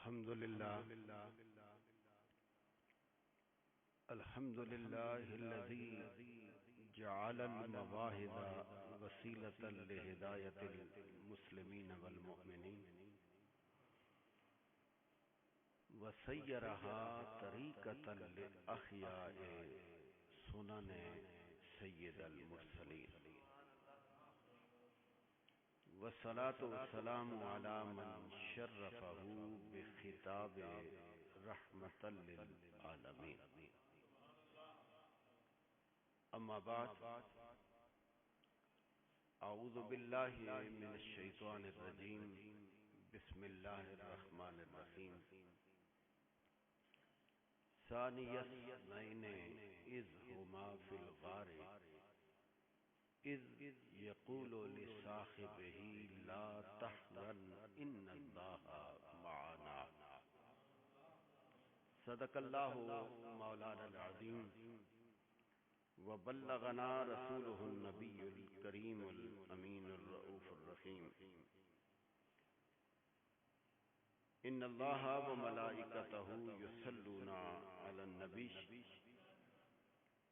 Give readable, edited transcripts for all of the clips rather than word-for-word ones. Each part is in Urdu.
الحمد لله الذي جعل المواهب وسيلة لهداية المسلمين والمؤمنين وسيرها طريقة لأحياء سنن سيد المرسلين والصلاة والسلام على من شرفه بخطاب رحمة للعالمين أما بعد أعوذ بالله من الشيطان الرجيم بسم الله الرحمن الرحيم ثاني اثنين إذ هما في الغار إذ يقول لصاحبه لا تحزن إن الله معنا صدق الله مولانا العظيم وبلغنا رسوله النبي الكريم الأمين الرؤوف الرحيم إن الله وملائكته يصلون على النبي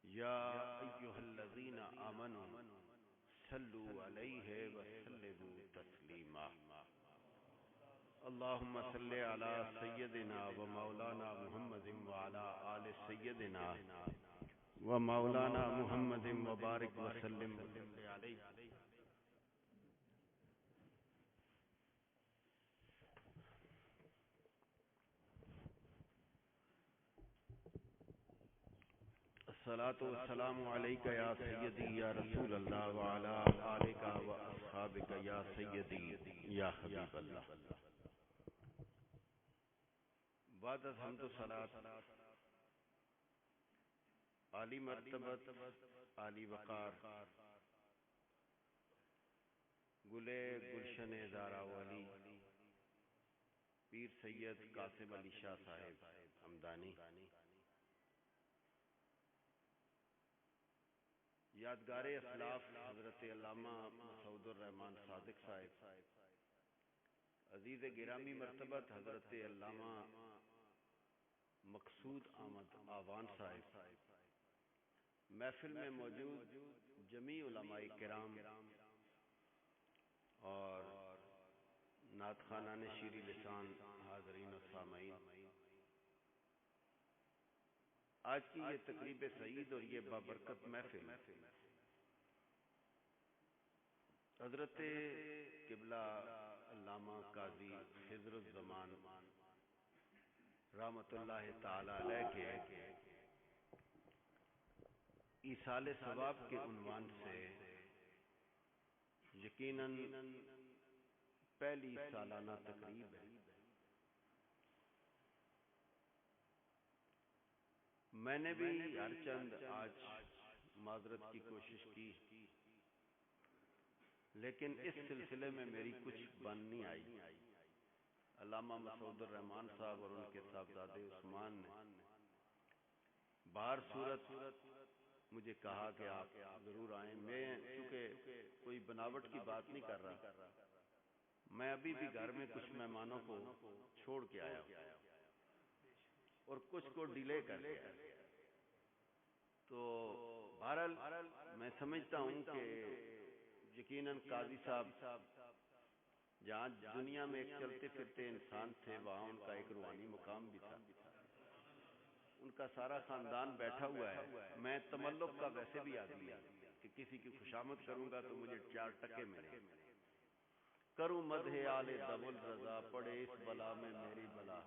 يا أيها الذين آمنوا صلوا عليه وسلموا تسليما اللهم صل على سيدنا ومولانا محمد وعلى آل سيدنا ومولانا محمد وبارك وسلم عليه الصلاة والسلام عليك يا سيدي يا رسول الله وعلى آلك وأصحابك يا سيدي يا حبيب الله بعد الحمد والصلاة عالی مرتبت عالی وقار گلے گلشن زارا والی پیر سید قاسم علی شاہ صاحب حمدانی یادگار اسلاف حضرت علامہ مسعود الرحمان صادق صاحب عزیز گرامی مرتبت حضرت علامہ مقصود احمد آوان صاحب محفل میں موجود جمیع علماء کرام اور نعت خوانان شیریں لسان حاضرین و سامعین، آج کی یہ تقریب سعید اور یہ بابرکت محفل حضرت قبلہ علامہ قاضی خضر الزمان رحمت اللہ تعالی علیہ کے ایصال ثواب کے عنوان سے یقیناً پہلی سالانہ تقریب ہے۔ میں نے بھی ہر چند آج معذرت کی کوشش کی، لیکن اس سلسلے میں میری کچھ بن نہیں آئی۔ علامہ مسعود الرحمان صاحب اور ان کے صاحبزادے عثمان نے باہر صورت مجھے کہا کہ آپ ضرور آئیں۔ میں چونکہ کوئی بناوٹ کی بات نہیں کر رہا، میں ابھی بھی گھر میں کچھ مہمانوں کو چھوڑ کے آیا اور کچھ کو ڈیلے کر دیا، تو بہرحال میں سمجھتا ہوں کہ یقیناً قاضی صاحب جہاں دنیا میں ایک چلتے پھرتے انسان تھے، وہاں ان کا ایک روحانی مقام بھی تھا، ان کا سارا خاندان بیٹھا ہوا ہے۔ میں تملق کا ویسے بھی آدمی ہے کہ کسی کی خوشامد کروں گا تو مجھے 4 ٹکے ملیں۔ کروں مدح آل دول رضا، پڑے اس بلا میں میری بلا،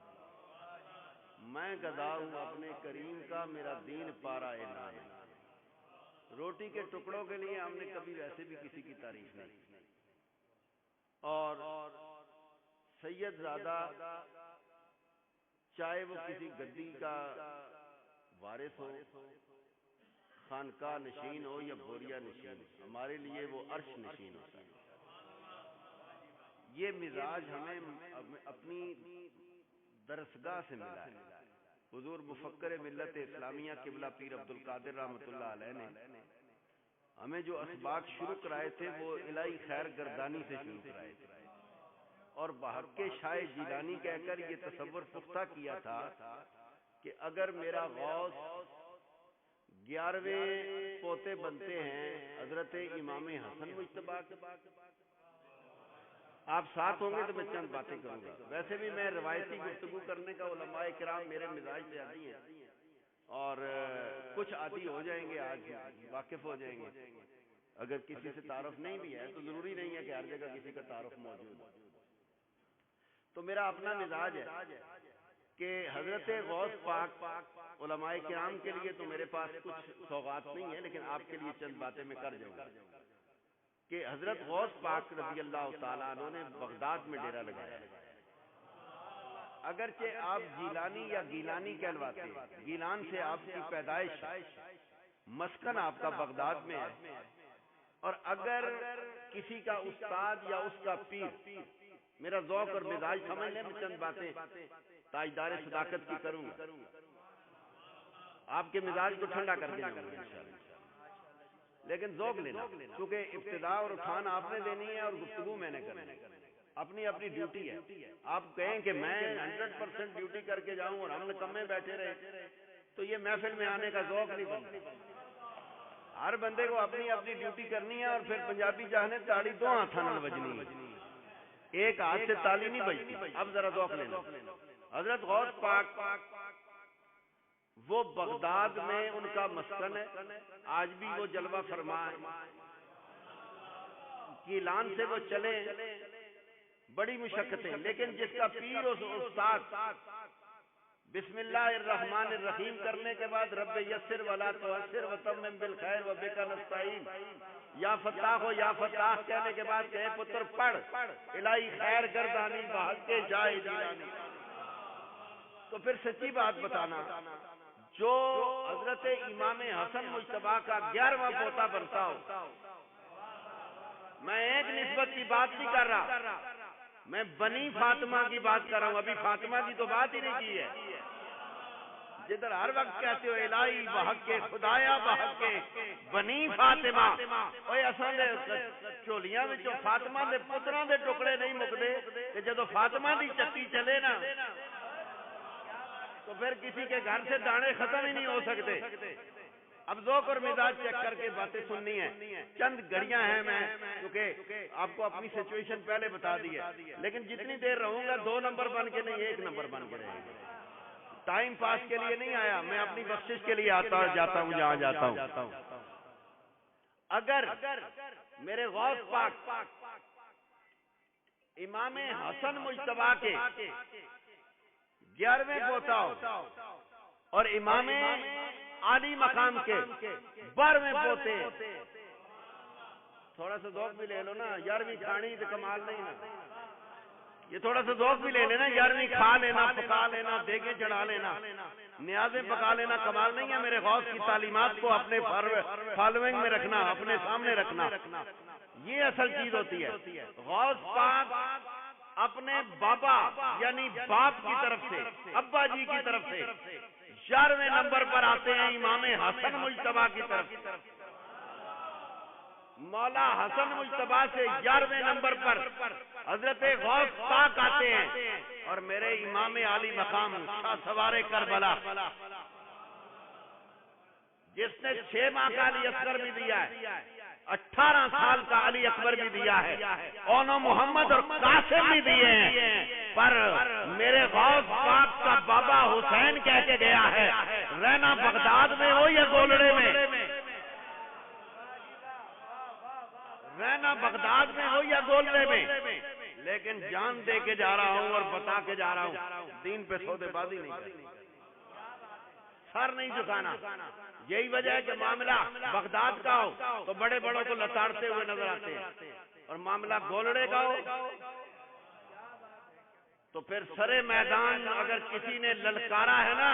میں گدا ہوں اپنے کریم کا، میرا دین پارا اعلان ہے۔ روٹی کے ٹکڑوں کے لیے ہم نے کبھی ویسے بھی کسی کی تعریف نہیں کی، اور سید زادہ چاہے وہ کسی گدی کا وارث ہو، خانقاہ نشین ہو یا بوریا نشین، ہمارے لیے وہ عرش نشین ہوتا ہے۔ یہ مزاج ہمیں اپنی درسگاہ سے ملا ہے۔ حضور مفکر ملت اسلامیہ قبلہ پیر عبدالقادر رحمۃ اللہ علیہ نے ہمیں جو اسباق شروع کرائے تھے وہ الہی خیر گردانی سے شروع کرائے تھے۔ اور بحق شاہ جیلانی کہہ کر یہ تصور پختہ کیا تھا کہ اگر میرا غوث 11ویں پوتے بنتے ہیں حضرت امام حسن مجتبی کے، آپ ساتھ ہوں گے تو میں چند باتیں کروں گا. ویسے بھی میں روایتی گفتگو کرنے کا علماء کرام میرے مزاج سے عادی ہیں اور کچھ عادی ہو جائیں گے، آج واقف ہو جائیں گے. اگر کسی سے تعارف نہیں بھی ہے تو ضروری نہیں ہے کہ ہر جگہ کسی کا تعارف موجود ہو. تو میرا اپنا مزاج ہے کہ حضرت غوث پاک علماء کرام کے لیے تو میرے پاس کچھ سوغات نہیں ہے، لیکن آپ کے لیے چند باتیں میں کر جاؤں گا. کہ حضرت غوث پاک رضی اللہ تعالیٰ عنہ نے بغداد میں ڈیرہ لگایا. اگرچہ آپ جیلانی یا گیلانی کہلواتے ہیں، گیلان سے آپ کی پیدائش، مسکن آپ کا بغداد میں ہے. اور اگر کسی کا استاد یا اس کا پیر، میرا ذوق اور مزاج سمجھ لیں، میں چند باتیں تاجدار صداقت کی کروں گا، آپ کے مزاج کو ٹھنڈا کر کے جاؤں گا انشاءاللہ. لیکن ذوق لینا، کیونکہ ابتدا اور اٹھان آپ نے دینی ہے اور گفتگو میں نے کرنی ہے. اپنی اپنی ڈیوٹی ہے. آپ کہیں کہ میں 100% ڈیوٹی کر کے جاؤں اور ہم نکمے بیٹھے رہے تو یہ محفل میں آنے کا ذوق نہیں بنتا. ہر بندے کو اپنی اپنی ڈیوٹی کرنی ہے. اور پھر پنجابی چاہنے تاڑی دو ہاتھوں نال بجنی ہے، ایک ہاتھ سے تالی نہیں بجتی. اب ذرا ذوق لینا. حضرت غوث پاک وہ بغداد میں ان کا مسکن ہے، آج بھی وہ جلوہ فرما ہے. گیلان سے وہ چلے بڑی مشقتیں، لیکن جس کا پیر استاد بسم اللہ الرحمن الرحیم کرنے کے بعد رب یسر ولا تعسر وتمم بالخیر وبک نستعین، یا فتاح ہو یا فتاح کہنے کے بعد کہے پتر پڑھ الہی خیر گردانی بحق شاہ جیلانی. تو پھر سچی بات بتانا، جو حضرت امام حسن مجتبی کا 11واں پوتا بنتا ہو، میں ایک نسبت کی بات نہیں کر رہا، میں بنی فاطمہ کی بات کر رہا ہوں. ابھی فاطمہ کی تو بات ہی نہیں کی ہے. جدھر ہر وقت کہتے ہو الہی بحق کے خدایا بحق کے بنی فاطمہ، اوے اساں دے چولیاں وچوں فاطمہ دے پتراں دے ٹکڑے نہیں مکدے کہ جدوں فاطمہ دی چکی چلے نا تو پھر کسی کے گھر سے دانے ختم ہی نہیں ہو سکتے. اب ذوق اور مزاج چیک کر کے باتیں سننی ہیں. چند گھڑیاں ہیں، میں کیونکہ آپ کو اپنی سچویشن پہلے بتا دی ہے، لیکن جتنی دیر رہوں گا 2 نمبر بن کے نہیں 1 نمبر بن کے رہے گا. ٹائم پاس کے لیے نہیں آیا، میں اپنی بخشش کے لیے جاتا ہوں جہاں جاتا ہوں. اگر میرے غوث پاک امام حسن مجتبی کے 11ویں پوتا ہو اور امام عالی مقام کے 12ویں پوتے، تھوڑا سا ذوق بھی لے لو نا. 11ویں کھانی تو کمال نہیں نا، یہ تھوڑا سا ذوق بھی لے لینا. 11ویں کھا لینا، پکا لینا، دیگیں چڑھا لینا، نیازیں پکا لینا کمال نہیں ہے. میرے غوث کی تعلیمات کو اپنے فالوئنگ میں رکھنا، اپنے سامنے رکھنا، یہ اصل چیز ہوتی ہے. غوث پاک اپنے بابا یعنی باپ کی طرف سے، ابا جی کی طرف سے 11ویں نمبر پر آتے ہیں امام حسن مجتبی کی طرف. مولا حسن مجتبی سے 11ویں نمبر پر حضرت غوث پاک آتے ہیں. اور میرے امام عالی مقام شاہ سوار کربلا، جس نے 6 ماہ کا علی اصغر بھی دیا ہے، 18 سال کا علی اکبر بھی دیا ہے، اونو محمد اور قاسم بھی دیے ہیں، پر میرے غوث پاک کا بابا حسین کہہ کے گیا ہے رہنا بغداد میں ہو یا گولڑے میں، رہنا بغداد میں ہو یا گولڑے میں، لیکن جان دے کے جا رہا ہوں اور بتا کے جا رہا ہوں، دین پہ سودے بازی نہیں کرنی، سر نہیں جھکانا. یہی وجہ ہے کہ معاملہ بغداد کا ہو تو بڑے بڑوں کو لتاڑتے ہوئے نظر آتے ہیں، اور معاملہ گولڑے کا ہو تو پھر سرے میدان اگر کسی نے للکارا ہے نا،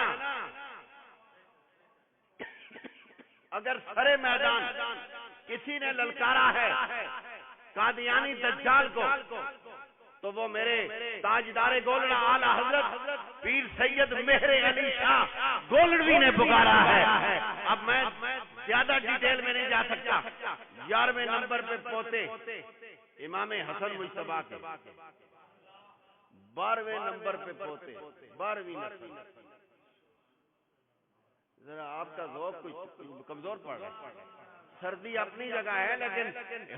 اگر سرے میدان کسی نے للکارا ہے قادیانی دجال کو، تو وہ میرے تاجدار گولڑا اعلی حضرت پیر سید مہر علی شاہ گولڑوی نے پکارا ہے. اب میں زیادہ ڈیٹیل میں نہیں جا سکتا. 11ویں نمبر پہ پوتے امام حسن مجتبی کے 12ویں نمبر پہ پوتے، 12ویں نسل۔ ذرا آپ کا ذوق کچھ کمزور پڑ رہا ہے۔ سردی اپنی جگہ ہے لیکن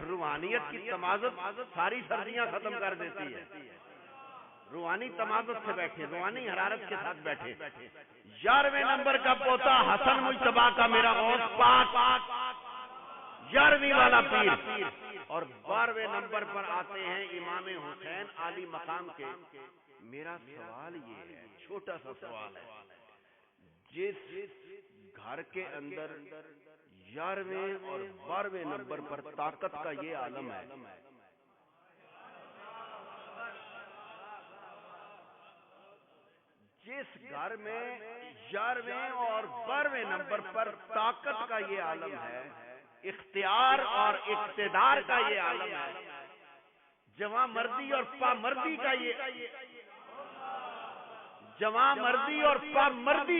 روحانیت کی تمازت ساری سردیاں ختم کر دیتی ہے۔ روحانی تمازت سے بیٹھے، روحانی حرارت کے ساتھ بیٹھے۔ 11ویں نمبر کا پوتا حسن مجتبیٰ کا میرا غوث پاک، 11ویں والا پیر۔ اور 12ویں نمبر پر آتے ہیں امام حسین عالی مقام کے۔ میرا سوال یہ ہے، چھوٹا سا سوال ہے، جس گھر کے اندر 11ویں اور 12ویں نمبر پر طاقت کا یہ عالم ہے، جس گھر میں 11ویں اور 12ویں نمبر پر طاقت کا یہ عالم ہے، اختیار اور اقتدار کا یہ عالم ہے، جواں مردی اور پامردی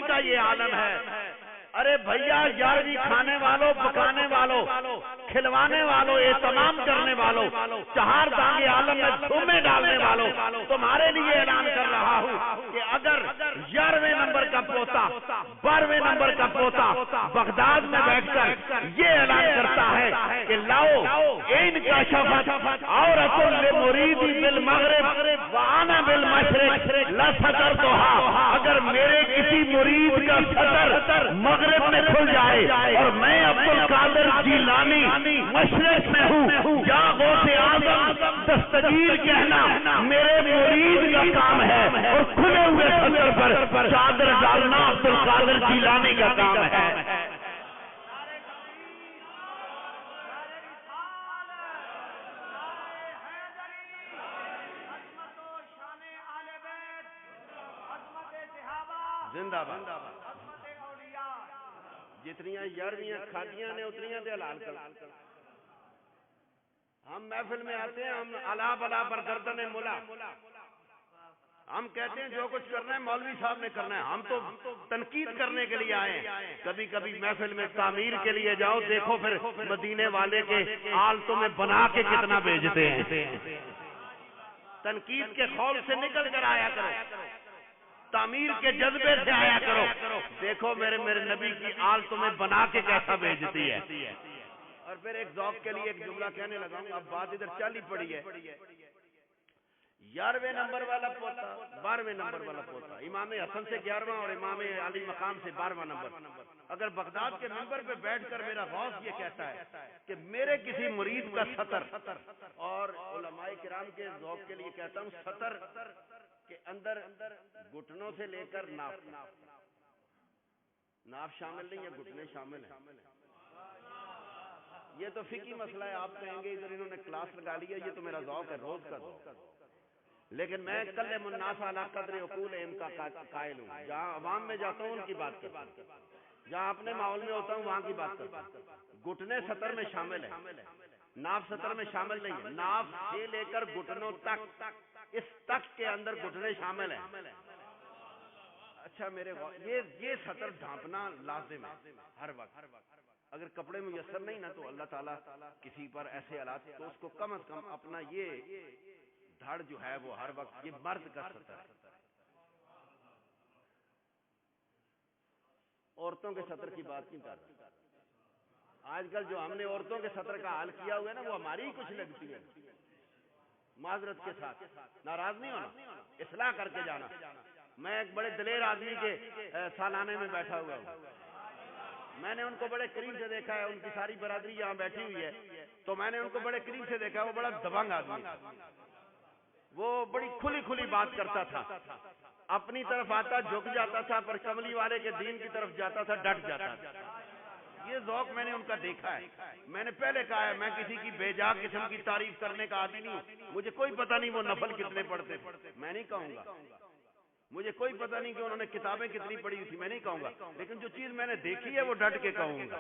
کا یہ عالم ہے۔ ارے بھیا 11ویں کھانے والوں، پکانے والوں، کھلوانے والوں، اہتمام کرنے والوں، چہار دانگ عالم میں دھومے ڈالنے والوں، تمہارے لیے اعلان کر رہا ہوں کہ اگر 11ویں نمبر کا پوتا، 12ویں نمبر کا پوتا بغداد میں بیٹھ کر یہ اعلان کرتا ہے کہ لاؤ ان کا شفت عورت لمرید بالمغرب وانا بالمشرق لا ستر توہا، اگر میرے کسی مرید کا سطر مغرب میں کھل جائے اور میں عبد القادر جیلانی مشرق میں ہوں، یا غوث اعظم دستگیر کہنا میرے مرید کا کام ہے، اور کھلے ہوئے سطر پر چادر ڈالنا عبد القادر جیلانی کا کام ہے۔ زندہ باد۔ جتنیاں 11ویں کھادیاں نے اتنیاں دے حلال کر۔ ہم محفل میں آتے ہیں، ہم الا بلا پر گردن ملا، ہم کہتے ہیں جو کچھ کرنا ہے مولوی صاحب نے کرنا ہے، ہم تو تنقید کرنے کے لیے آئے ہیں۔ کبھی کبھی محفل میں تعمیر کے لیے جاؤ، دیکھو پھر مدینے والے کے آل تمہیں بنا کے کتنا بھیجتے ہیں۔ تنقید کے خول سے نکل کر آیا کرو، تعمیر کے جذبے سے آیا کرو، دیکھو میرے نبی کی آل تمہیں بنا کے کیسا بھیجتی ہے۔ اور پھر ایک ذوق کے لیے ایک جملہ کہنے لگا ہوں، اب بات ادھر چلی پڑی ہے۔ 11ویں نمبر والا پوتا، 12ویں نمبر والا پوتا، امام حسن سے 11واں اور امام علی مقام سے 12واں نمبر، اگر بغداد کے منبر پہ بیٹھ کر میرا غوث یہ کہتا ہے کہ میرے کسی مرید کا سطر، اور علماء کرام کے ذوق کے لیے کہتا ہوں سطر کے اندر گھٹنوں سے لے کر ناف شامل نہیں ہے، گھٹنے شامل ہیں۔ یہ تو فقہی مسئلہ ہے، آپ کہیں گے ادھر انہوں نے کلاس لگا لی ہے، یہ تو میرا ذوق ہے، روز کا ذوق۔ لیکن میں کلم الناس علی قدر عقولہم کا قائل ہوں، جہاں عوام میں جاتا ہوں ان کی بات کرتا ہوں، جہاں اپنے ماحول میں ہوتا ہوں وہاں کی بات کرتا ہوں۔ گھٹنے سطر میں شامل ہیں، ناف سطر میں شامل نہیں ہے، ناف سے لے کر گھٹنوں تک، اس تک کے اندر گھٹنے شامل ہیں۔ اچھا میرے یہ سطر ڈھانپنا لازم ہے ہر وقت۔ اگر کپڑے میسر نہیں نا تو اللہ تعالیٰ کسی پر ایسے حالات، تو اس کو کم از کم اپنا یہ دھڑ جو ہے وہ ہر وقت، یہ مرد کا سطر ہے۔ عورتوں کے سطر کی بات نہیں کر رہا۔ آج کل جو ہم نے عورتوں کے سطر کا حال کیا ہوا ہے نا، وہ ہماری ہی کچھ لگتی ہے، معذرت کے ساتھ، ناراض نہیں ہونا، اصلاح کر کے جانا۔ میں ایک بڑے دلیر آدمی کے سالانے میں بیٹھا ہوا ہوں، میں نے ان کو بڑے قریب سے دیکھا ہے، ان کی ساری برادری یہاں بیٹھی ہوئی ہے، تو میں نے ان کو بڑے قریب سے دیکھا ہے، وہ بڑا دبنگ آدمی، وہ بڑی کھلی کھلی بات کرتا تھا، اپنی طرف آتا جھک جاتا تھا، پر کملی والے کے دین کی طرف جاتا تھا ڈٹ جاتا تھا۔ یہ ذوق میں نے ان کا دیکھا ہے۔ میں نے پہلے کہا ہے میں کسی کی بے جا قسم کی تعریف کرنے کا عادی نہیں ہوں، مجھے کوئی پتہ نہیں وہ نفل کتنے پڑھتے تھے، میں نہیں کہوں گا، مجھے کوئی پتہ نہیں کہ انہوں نے کتابیں کتنی پڑھی ہوئی تھی، میں نہیں کہوں گا، لیکن جو چیز میں نے دیکھی ہے وہ ڈٹ کے کہوں گا۔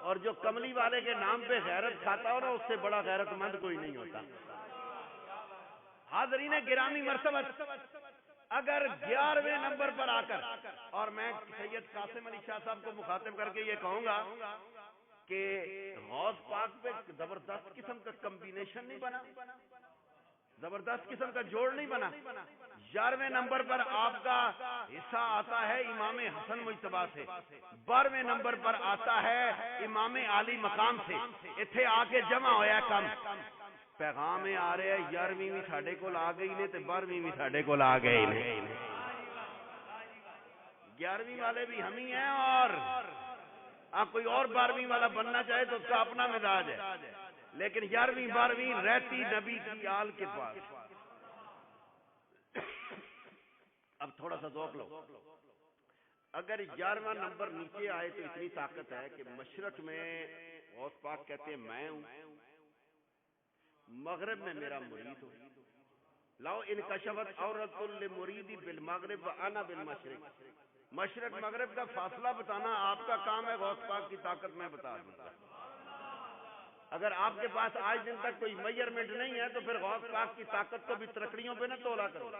اور جو کملی والے کے نام پہ غیرت کھاتا ہو نا، اس سے بڑا غیرت مند کوئی نہیں ہوتا۔ حاضرین گرامی مرتبت، اگر 11ویں نمبر پر آ کر، اور میں سید قاسم علی شاہ صاحب کو مخاطب کر کے یہ کہوں گا کہ غوث پاک پہ زبردست قسم کا کمبینیشن نہیں بنا، زبردست قسم کا جوڑ نہیں بنا. 11ویں نمبر پر آپ کا حصہ آتا ہے امام حسن مجتبی سے, 12ویں نمبر پر آتا ہے امام عالی مقام سے. اتنے آ کے جمع ہویا کم پیغام آ رہے ہیں 11ویں بھی ساڈے کول آ گئی نے تے 12ویں بھی ساڈے کول آ گئی نے. 11ویں والے بھی ہم ہی ہیں, اور آپ کوئی اور 12ویں والا بننا چاہے تو اس کا اپنا مزاج ہے, لیکن 11ویں 12ویں رہتی نبی کی آل کے پاس. اب تھوڑا سا ذوق لو, اگر 11واں نمبر نیچے آئے تو اتنی طاقت ہے کہ مشرق میں غوث پاک کہتے ہیں میں ہوں, مغرب میں میرا مرید ہو. لاؤ انکشفت عورت للمرید بالمغرب وانا بالمشرق. مشرق مغرب کا فاصلہ بتانا آپ کا کام ہے, غوث پاک کی طاقت میں بتا دوں گا. اگر آپ کے پاس آج دن تک کوئی میجرمنٹ نہیں ہے تو پھر غوث پاک کی طاقت کو بھی ترکڑیوں پہ نہ تولا کرو,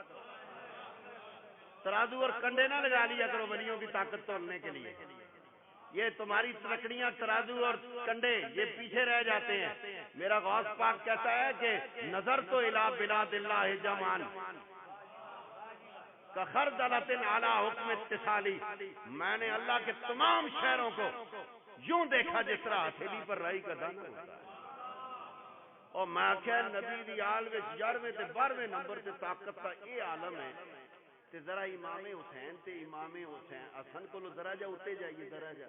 ترازو اور کنڈے نہ لگا لیا کرو ولیوں کی طاقت تولنے کے لیے. یہ تمہاری ترکڑیاں ترازو اور کنڈے یہ پیچھے رہ جاتے ہیں. میرا غوث پاک کہتا ہے کہ نظر تو الہ بلاد اللہ جمان کخردلۃ علی حکم اتصالی, میں نے اللہ کے تمام شہروں کو یوں دیکھا جس طرح ہتھیلی پر رائی کا دانہ ہوتا ہے. اور میں کہ نبی دی آل وچ 11ویں تے 12ویں نمبر تے طاقت کا یہ عالم ہے تے ذرا امام حسین تے امام حسین حسن کو ذرا جا اٹھے جائیے, ذرا جا.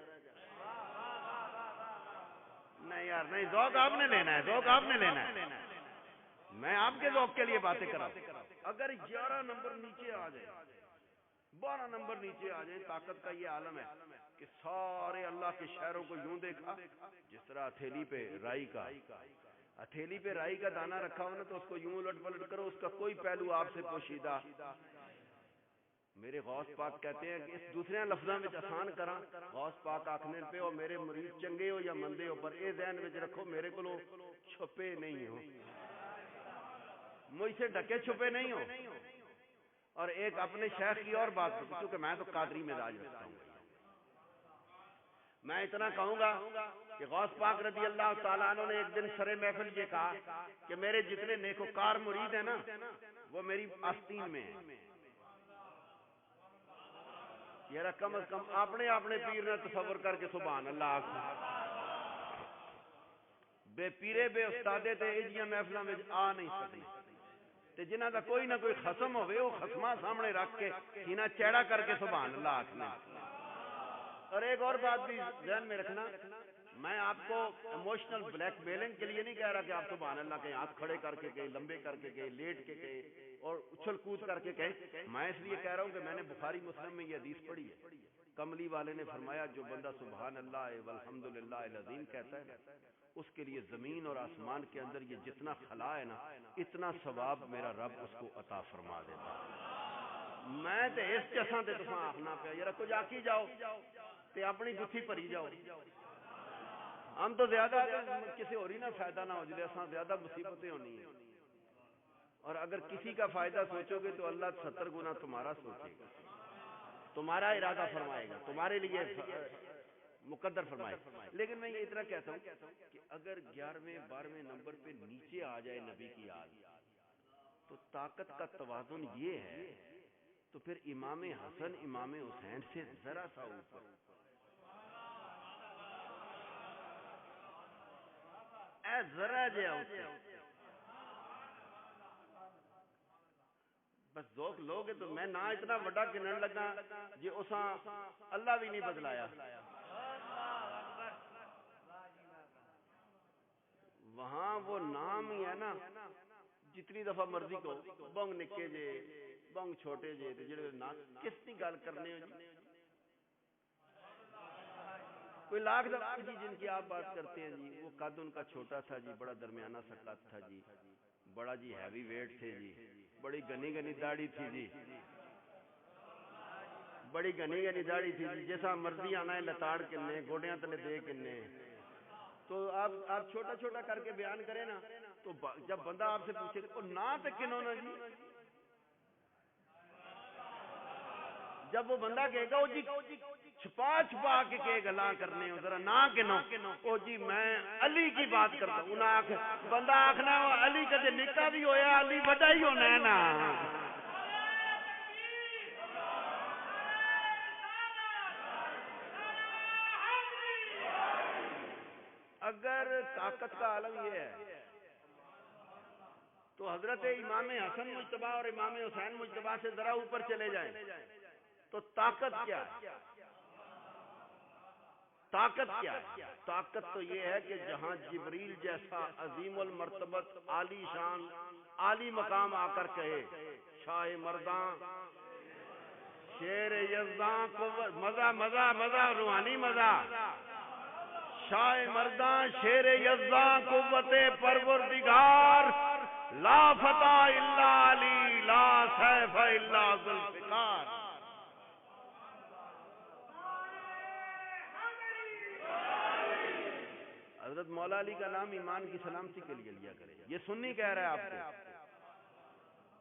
نہیں یار نہیں, ذوق آپ نے لینا ہے, ذوق آپ نے لینا ہے, میں آپ کے ذوق کے لیے باتیں کر رہا ہوں. اگر 11 نمبر نیچے آ جائے 12 نمبر نیچے آ جائے, طاقت کا یہ عالم ہے کہ سارے اللہ کے شہروں کو یوں دیکھا جس طرح ہتھیلی پہ رائی کا, ہتھیلی پہ رائی کا دانہ رکھا ہو نا تو اس کو یوں الٹ پلٹ کرو, اس کا کوئی پہلو آپ سے پوشیدہ. میرے غوث پاک کہتے ہیں کہ اس دوسرے لفظوں میں آسان کرا غوث پاک آکھنے پہ اور میرے مرید چنگے ہو یا مندے ہو, پر اے ذہن میں رکھو میرے کو چھپے نہیں ہو, مجھ سے ڈکے چھپے نہیں ہو. اور ایک اپنے شیخ کی اور بات کروں, کیونکہ میں تو قادری مزاج رکھتا ہوں. میں اتنا کہوں گا کہ غوث پاک رضی اللہ تعالیٰ عنہ نے ایک دن سر محفل یہ کہا کہ میرے جتنے نیکوکار مرید ہیں نا وہ میری آستین میں ہیں. یہ کم از کم اپنے اپنے پیر نے تصور کر کے سبحان اللہ. بے پیرے بے استادے تے ایجیاں محفلاں میں آ نہیں سکتے تے جنہ دا کوئی نہ کوئی خصم ہوئے وہ خصمہ سامنے رکھ کے سینہ چیڑا کر کے سبحان اللہ آکھنا. اور ایک اور بات بھی ذہن میں رکھنا, میں آپ کو ایموشنل بلیک میلنگ کے لیے نہیں کہہ رہا کہ آپ سبحان اللہ کہیں ہاتھ کھڑے کر کے کہیں لمبے کر کے کہیں لیٹ کے کہیں اور اچھل کود کر کے کہیں. میں اس لیے کہہ رہا ہوں کہ میں نے بخاری مسلم میں یہ حدیث پڑھی ہے, کملی والے نے فرمایا جو بندہ سبحان اللہ والحمدللہ العظیم کہتا ہے اس کے لیے زمین اور آسمان کے اندر یہ جتنا خلا ہے نا اتنا ثواب میرا رب اس کو عطا فرما دیتا ہے. میں تے اس جیسا تے تساں آخنا پیا یار کچھ آکی جاؤ تے اپنی گتھی بھری جاؤ. ہم تو زیادہ کسی اور ہی نہ فائدہ نہ ہو جائے, اساں زیادہ مصیبتیں ہونی ہیں. اور اگر کسی کا فائدہ سوچو گے تو اللہ 70 گنا تمہارا سوچے گا, تمہارا ارادہ فرمائے گا, تمہارے لیے مقدر فرمائے. لیکن میں یہ اتنا کہتا ہوں کہ اگر 11ویں 12ویں نمبر پہ نیچے آ جائے نبی کی آل تو طاقت کا توازن یہ ہے, تو پھر امام حسن امام حسین سے ذرا سا اوپر اے ذرا جے بس ذوق لوگے تو میں نہ اتنا بڑا گنن لگا جی اساں اللہ بھی نہیں بدلایا. وہاں وہ نام ہی ہے نا, جتنی دفعہ مرضی کو بونگ نکے جے بونگ چھوٹے جے جڑے نا کس کی گل کرنے ہو جی, کوئی لاکھ دفعہ جی جن کی آپ بات کرتے ہیں جی وہ قد ان کا چھوٹا تھا جی, بڑا درمیانہ سا قد تھا جی, بڑا جی ہیوی ویٹ تھے جی, بڑی گنی گنی داڑھی تھی جی, بڑی گنی گنی داڑھی تھی جی, جیسا مرضی آنا ہے لتاڑ کنے گوڑیاں تلے دے کنے. تو آپ چھوٹا چھوٹا کر کے بیان کریں نا تو جب بندہ آپ سے پوچھے تو نا تے کنوں نا جی, جب وہ بندہ کہے گا جی چھپا چھپا کے گلاں کرنے ہو ذرا نہ کہ نو او جی میں علی کی بات کرتا ہوں انہاں بندہ آکھنا علی کدے نکاح بھی ہویا علی بڑا ہی ہونا ہے نا. اگر طاقت کا عالم یہ ہے تو حضرت امام حسن مجتبی اور امام حسین مجتبی سے ذرا اوپر چلے جائیں تو طاقت کیا ہے؟ طاقت کیا ہے؟ طاقت تو یہ ہے کہ جہاں جبریل جیسا عظیم المرتبت عالی شان عالی مقام آ کر کہے شاہ مرداں شیر یزداں قوت مزہ مزہ مزہ روحانی مزہ شاہ مرداں شیر یزداں قوت پروردگار لا فتح الا علی لا سیف الا ذوالفقار. حضرت مولا علی کا نام ایمان کی سلامتی کے لیے لیا کرے. یہ سنی کہہ رہا ہے آپ کو.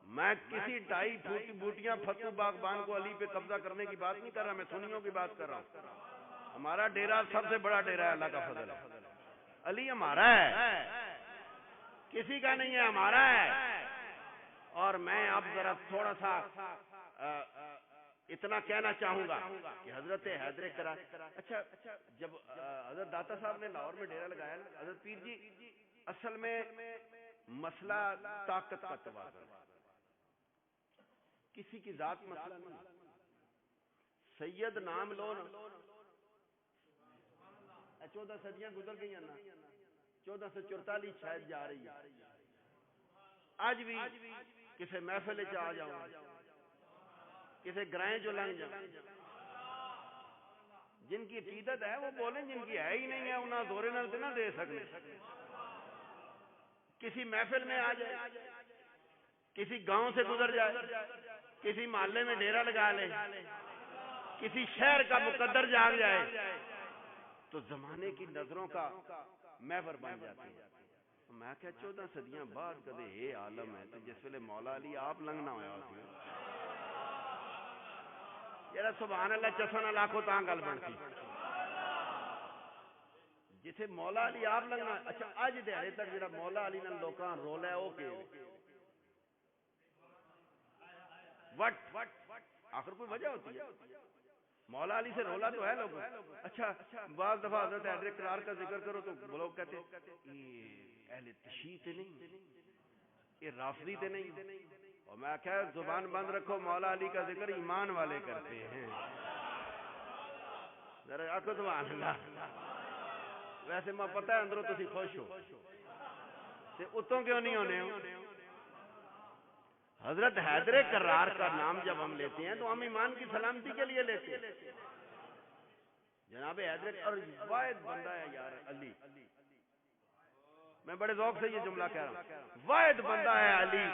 میں کسی ڈھائی بوٹیاں فتو باغبان کو علی پہ قبضہ کرنے کی بات نہیں کر رہا, میں سنیوں کی بات کر رہا ہوں. ہمارا ڈیرا سب سے بڑا ڈیرا ہے, اللہ کا فضل ہے. علی ہمارا ہے, کسی کا نہیں ہے, ہمارا ہے. اور میں اب ذرا تھوڑا سا اتنا کہنا چاہوں گا کہ حضرت حیدر کرار اچھا جب حضرت داتا صاحب نے لاہور میں ڈیرا لگایا نا حضرت پیر جی اصل میں مسئلہ طاقت کا توازن, کسی کی ذات مسئلہ نہیں. سید نام لو نا 14 صدیاں گزر گئی ہیں نا, 1444 شاید جا رہی ہے. آج بھی کسی محفل آ جاؤ, کسی گرائیں جو لنگ جاؤ, جن کی عقیدت ہے وہ بولیں, جن کی ہے ہی نہیں ہے انہیں دورے نہ دے سکتے. کسی محفل میں آ جائے, کسی گاؤں سے گزر جائے, کسی محلے میں ڈیرا لگا لے, کسی شہر کا مقدر جاگ جائے تو زمانے کی نظروں کا محور بن جاتے ہیں. میں کہا 14 صدیاں بعد کدے یہ عالم ہے تو جس ویلے مولا علی آپ لنگنا ہویا ہوتی ہے سبحان اللہ چسن لاکھوں تاں گل بنتی جسے مولا علی آپ لنگنا. اچھا اج دیہڑے تک جڑا مولا علی نال لوکاں رولا ہے او کہ وٹ آخر کوئی وجہ ہوتی ہے. مولا علی سے رولا تو ہے لوگوں. اچھا بعض دفعہ حضرت حیدر کرار کا ذکر کرو تو لوگ کہتے یہ اہل تشیع تے نہیں, یہ رافضی تے نہیں. اور میں کہا زبان بند رکھو, مولا علی کا ذکر ایمان والے کرتے ہیں. ذرا آکھو سبحان اللہ. ویسے میں پتہ ہے اندروں تسی خوش ہو تے اتوں کیوں نہیں ہونے ہو. حضرت حیدر کرار کا نام جب ہم لیتے ہیں تو ہم ایمان کی سلامتی کے لیے لیتے ہیں. جناب حیدر اور واحد بندہ ہے یار علی, میں بڑے ذوق سے یہ جملہ کہہ رہا ہوں, واحد بندہ ہے علی.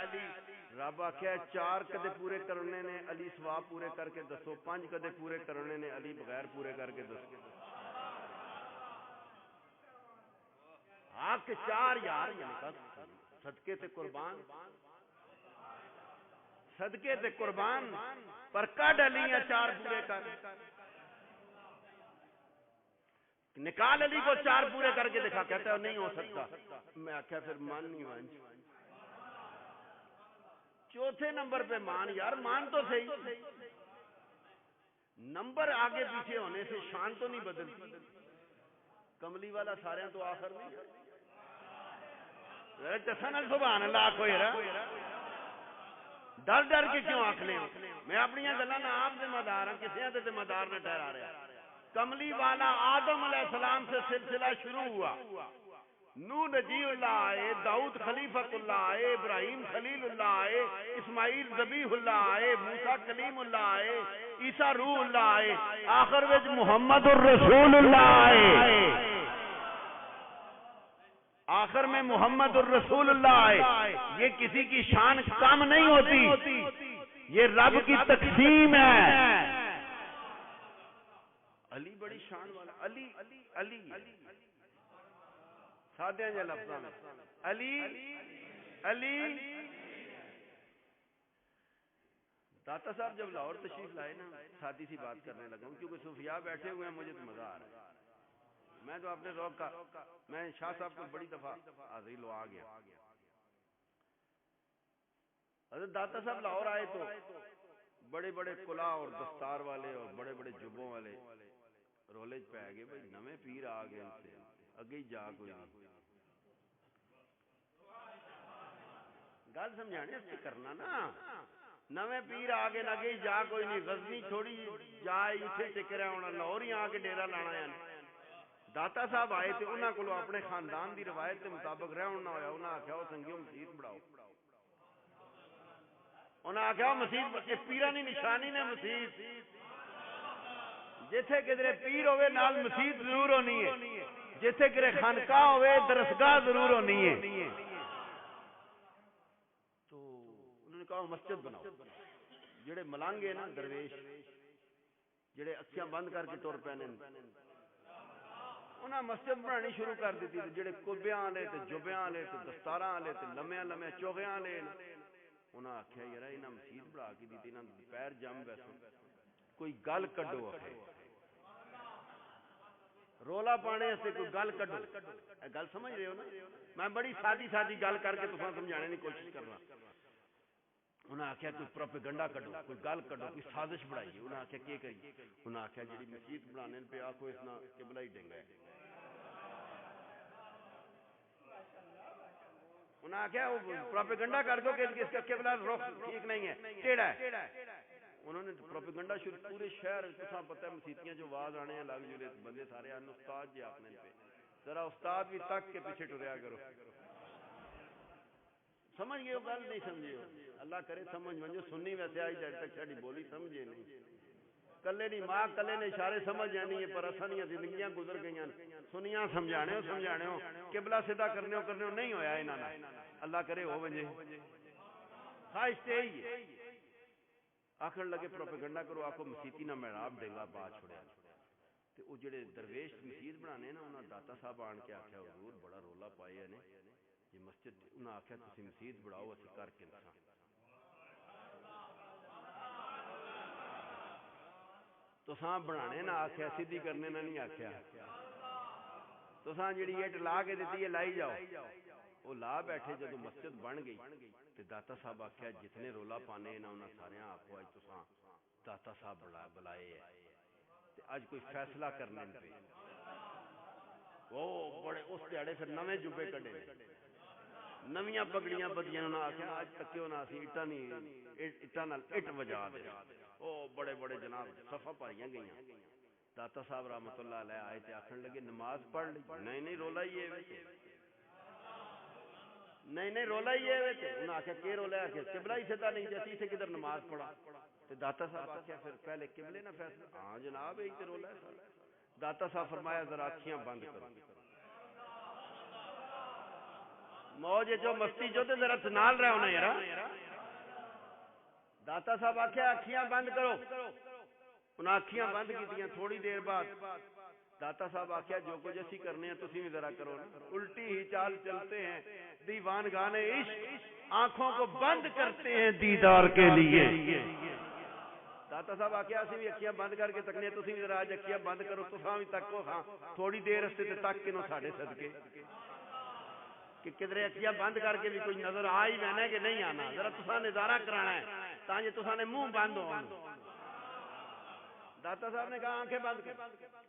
رب آخیا 4 کدے پورے کرنے نے علی ثواب پورے کر کے دسو, 5 کدے پورے کرنے نے علی بغیر پورے کر کے دسو. حق 4 یار صدقے تے قربان, صدقے تے قربان پر کڈ علی 4 پورے کر. نکال علی کو 4 پورے کر کے دکھا, کہتا ہے نہیں ہو سکتا. میں آخیا پھر مان نہیں مان. چوتھے نمبر پہ مان یار, مان تو صحیح. نمبر آگے پیچھے ہونے سے شان تو نہیں بدلتی. کملی والا سارے تو آخر نہیں. سبحان اللہ کوئی رہا ڈر ڈر کے کیوں آخ لیں. میں اپنی گلاں نہ آپ ذمہ دار ہوں, کسی تے ذمہ دار نہ ٹھہرا رہا. کملی والا آدم علیہ السلام سے سلسلہ شروع ہوا, نوح نجی اللہ آئے, داؤد خلیفۃ اللہ آئے, ابراہیم خلیل اللہ آئے, اسماعیل ذبیح اللہ آئے, موسیٰ کلیم اللہ آئے, عیسیٰ روح اللہ آئے, آخر وچ محمد الرسول اللہ آئے. آخر میں محمد الرسول اللہ آئے. یہ کسی کی شان کم نہیں ہوتی, یہ رب کی تقسیم ہے. علی بڑی شان والا, علی علی سادے ہیں لفظاں میں علی علی. داتا صاحب جب لاہور تشریف لائے نا، سادی سی بات کرنے لگا ہوں کیونکہ صوفیاء بیٹھے ہوئے ہیں، مجھے تو مزہ آ رہا ہے. میں تو اپنے ذوق کا، میں شاہ صاحب کو بڑی دفعہ حاضری لو آ گیا. حضرت داتا صاحب لاہور آئے تو بڑے بڑے کلا اور دستار والے اور بڑے بڑے جبوں والے رولے پہ گئے، بھائی نویں پیر آ گئے، ان سے اگے ہی جا کوئی نہیں. گل سمجھانے سے کرنا نا، نویں پیر آ گئے اگے ہی جا کوئی نہیں. غزنی چھوڑی جا اتنے ٹکرا ہونا، لاہور ہی آ کے ڈیرا لانا ہے. داتا صاحب آئے تھے، انہوں کو اپنے خاندان دی روایت کے مطابق رہنا ہویا. انہوں نے آخیا وہ سنگیو مسجد بڑھاؤ، انہیں آخیا مسجد پیرانی نشانی نے مسجد جتھے کدھر پیر ہوئے نال مسجد ضرور ہونی ہے، جتھے کدھر خانقاہ ہوئے درسگاہ ضرور ہونی ہے. تو انہوں نے کہا مسجد بناؤ. جڑے ملانگ ہیں نا درویش، جڑے اکھیاں بند کر کے ٹر پے، انہاں مسجد بنانی شروع کر دیتی. جڑے کبیاں والے تے جبیاں والے تے دستاراں والے تے لمیاں لمیاں چوغیاں والے، انہاں آخیا یار انہاں مسجد بڑھا کے دیتی، انہاں پیر جم ویسے کوئی گل کڈو. رولا پانے سے کوئی گل کڈو. گل سمجھ رہے ہو نا؟ میں بڑی سادی سادی گل کر کے تساں سمجھانے کی کوشش کرنا. انہاں آخیا کوئی پروپیگنڈا کڈو، کوئی گل کڈو، کوئی سازش بڑھائیے. انہاں آخیا کی کریے؟ انہاں آخیا جی مسجد بنانے پہ آخو اس نا قبلہ ہی ڈنگا ہے. انہاں آخیا وہ پروپیگنڈا کر دو کہ اس کا قبلہ رخ ٹھیک نہیں ہے، ٹیڑھا ہے. انہوں نے پروپیگنڈا شروع پورے شہر تساں پتہ ہے مسیتیاں جو آواز آنے ہیں لگ جلے بندے سارے آنے استاد جی آخنے پہ، ذرا استاد بھی تک کے پیچھے ٹریا کرو. سمجھ گئے ہو گل نہیں سمجھے ہو؟ اللہ کرے سمجھ ونجو. سنی ویسے آئی جائے تک ساڈی بولی سمجھے نہیں، کلے نہیں ماں کلے نے اشارے سمجھ جانی ہے، پر اسانیاں زندگیاں گزر گئیاں سنیاں سمجھانے ہو قبلہ سیدھا کرنے ہو نہیں ہویا انہاں نال. اللہ کرے ہو ونجے. خواہش تے ہی ہے. آخر لگے پروپیگنڈا کرو، آخو مسیتی نہ محراب ڈنگا پا چھوڑیا. تے او جڑے درویش مسجد بنانے نا، انہاں داتا صاحب آن کے آخیا حضور بڑا رولا پایا نے یہ مسجد. انہاں آخیا تسی مسجد بڑھاؤ اسی کر کے دساں. تساں بنانے نہ آخیا، سیدھی کرنے نہ نہیں آخیا. تساں جڑی اٹ لا کے دیتی ہے لائی جاؤ. وہ لا بیٹھے. جدو مسجد بن گئی تے داتا صاحب آخیا جتنے رولا پانے نا انہاں سارے آخو اج تساں داتا صاحب بلائے ہے تے اج کوئی فیصلہ کرنے پہ. وہ بڑے اس دیہڑے پھر نویں جبے کڈے، نویاں پگڑیاں بدیاں. انہاں آخیا اج تک کیوں نہ اسی اٹاں نہیں اٹاں نال اٹ وجا دے. او بڑے بڑے جناب صفا پاریاں گئیاں. داتا صاحب رحمت اللہ علیہ آئے تے آکھن لگے نماز پڑھ لی. نہیں رولا ہی ہے، نہیں رولا ہی ہے. انہاں آخیا کہ رولا ہے؟ آخیا قبلہ ہی سیدھا نہیں جاتی تھے کدھر نماز پڑھا. تے داتا صاحب آخیا پھر پہلے قبلے نہ فیصلہ. ہاں جناب یہی تے رولا ہے. داتا صاحب فرمایا ذرا اکھیاں بند کرو. موج جو مستی جو تے ذرا نال رہو نا یار. داتا صاحب آخیا اکھیاں بند کرو. انہاں اکھیاں بند کیتیاں. تھوڑی دیر بعد داتا صاحب آخیا جو کچھ اسی کرنے ہیں تسی بھی ذرا کرو نا. الٹی ہی چال چلتے ہیں دیوان گانے عشق، آنکھوں کو بند کرتے ہیں دیدار کے لیے. داتا صاحب آخیا اسی بھی اکھیاں بند کر کے تکنے، تسی بھی ذرا اج اکھیاں بند کرو. تساں بھی تکو ہاں تھوڑی دیر استے تے تک کے نو ساڈے صدقے کہ کدھر اکھیاں بند کر کے بھی کوئی نظر آ ہی رہنا ہے کہ نہیں آنا. ذرا تساں نظارہ کرانا ہے تاں جے تساں نے منہ بند ہو. داتا صاحب نے کہا آنکھیں بند کر.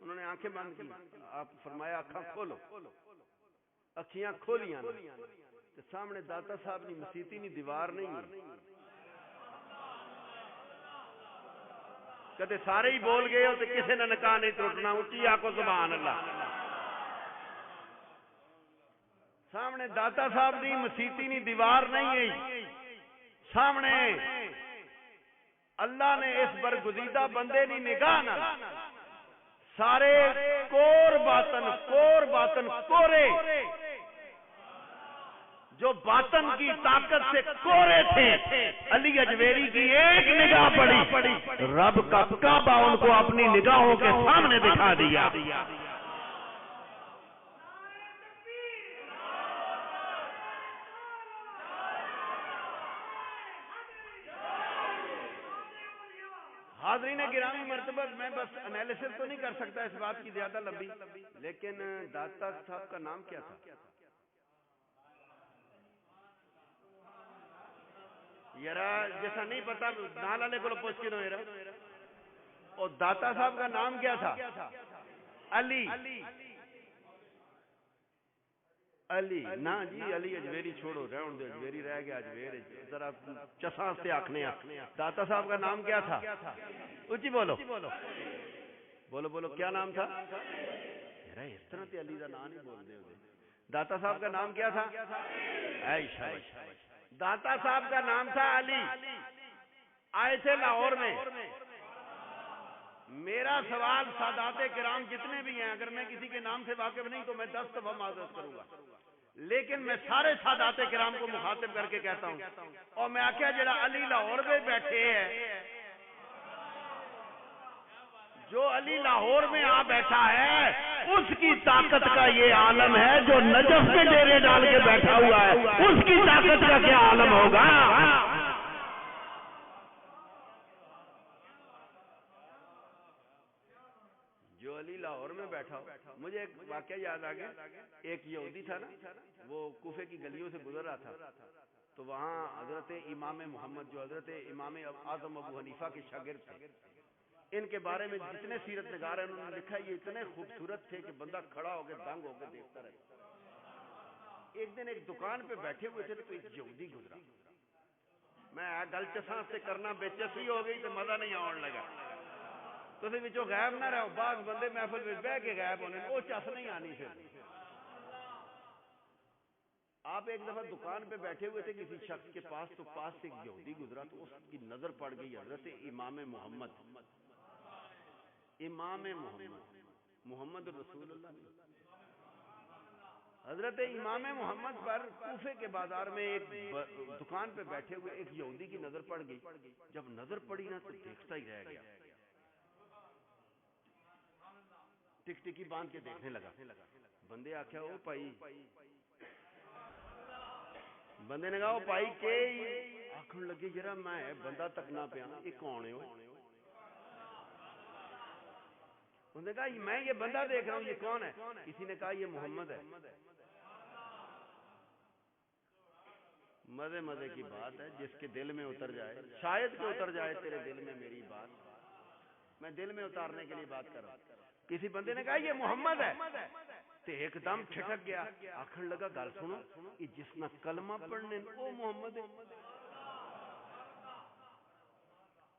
انہوں نے آنکھیں بند کی. آپ فرمایا آنکھاں کھولو. اکھیاں کھولیاں تے سامنے داتا صاحب کی مسیتی نہیں دیوار نہیں. کدے سارے ہی بول گئے ہو تے کسے نے نکاح نہیں ٹوٹنا. اونچی آکھو سبحان اللہ. سامنے داتا صاحب دی مسیتی نہیں دیوار نہیں ہے. سامنے اللہ نے اس برگزیدہ بندے دی نگاہ نہ سارے کور باطن کورے جو باطن کی طاقت سے کورے تھے. علی اجویری کی ایک نگاہ پڑی، رب کا کعبہ ان کو اپنی نگاہوں کے سامنے دکھا دیا. حاضرین گرامی مرتبہ میں بس انالیسس تو نہیں کر سکتا اس بات کی زیادہ لمبی، لیکن داتا صاحب کا نام کیا تھا؟ یرا جیسا نہیں پتا نال والے کو پوچھ کے دو یرا، اور داتا صاحب کا نام کیا تھا؟ علی نا جی، علی اجمیری چھوڑو، رہن دو، اجمیری رہ گیا، اجمیر ذرا چساں سے آکھنے داتا صاحب کا نام کیا تھا؟ اچھی بولو بولو بولو، کیا نام تھا؟ اس طرح تے علی دا نام نہیں بول دے ہوئے. داتا صاحب کا نام کیا تھا؟ داتا صاحب کا نام تھا علی. آئے تھے لاہور میں. میرا سوال سادات کرام جتنے بھی ہیں، اگر میں کسی کے نام سے واقف نہیں تو میں 10 دفعہ معذرت کروں گا، لیکن میں سارے سادات کرام کو مخاطب کر کے کہتا ہوں، اور میں آخیا جڑا علی لاہور میں بیٹھے ہیں، جو علی لاہور میں آ بیٹھا ہے اس کی طاقت کا یہ عالم ہے، جو نجف کے ڈیرے ڈال کے بیٹھا ہوا ہے اس کی طاقت کا کیا عالم ہوگا؟ جو علی لاہور میں بیٹھا ہو. مجھے ایک واقعہ یاد آ گیا. ایک یہودی تھا نا، وہ کوفے کی گلیوں سے گزر رہا تھا، تو وہاں حضرت امام محمد جو حضرت امام اعظم ابو حنیفہ کے شاگرد تھے، ان کے بارے میں جتنے سیرت نگار ہیں انہوں نے لکھا یہ اتنے خوبصورت تھے کہ بندہ کھڑا ہو کے دنگ ہو کے دیکھتا رہتا. ایک دن ایک دکان پہ بیٹھے ہوئے تھے تو ایک یہودی گزرا. میں گل چساں سے کرنا بے چسوی ہو گئی تو مزہ نہیں آن لگا. تو بچوں غائب نہ رہو، بعض بندے محفل میں بہ کے غائب ہونے وہ چس نہیں آنی. پھر آپ ایک دفعہ دکان پہ بیٹھے ہوئے تھے کسی شخص کے پاس، تو پاس سے ایک یہودی گزرا تو اس کی نظر پڑ گئی حضرت امام محمد، امام محمد رسول اللہ. حضرت امام محمد پر کوفے کے بازار میں ایک دکان پہ بیٹھے ہوئے ایک یہودی کی نظر پڑ گئی. جب نظر پڑی نا تو دیکھتا ہی رہ گیا، ٹک ٹکی باندھ کے دیکھنے لگا. بندے آخیا او پائی، بندے نے کہا او پائی کے آخر لگے جرا میں بندہ تکنا پیا، یہ کون ہے؟ انہوں نے کہا میں یہ بندہ دیکھ رہا ہوں، یہ کون ہے؟ کسی نے کہا یہ محمد ہے. مزے مزے کی بات ہے، جس کے دل میں اتر جائے، شاید کہ اتر جائے تیرے دل میں میری بات. میں دل میں اتارنے کے لیے بات کر رہا ہوں. کسی بندے نے کہا یہ محمد ہے تو ایک دم چھٹک گیا. آخر لگا گل سنو، یہ جس نہ کلمہ پڑھنے وہ محمد ہے.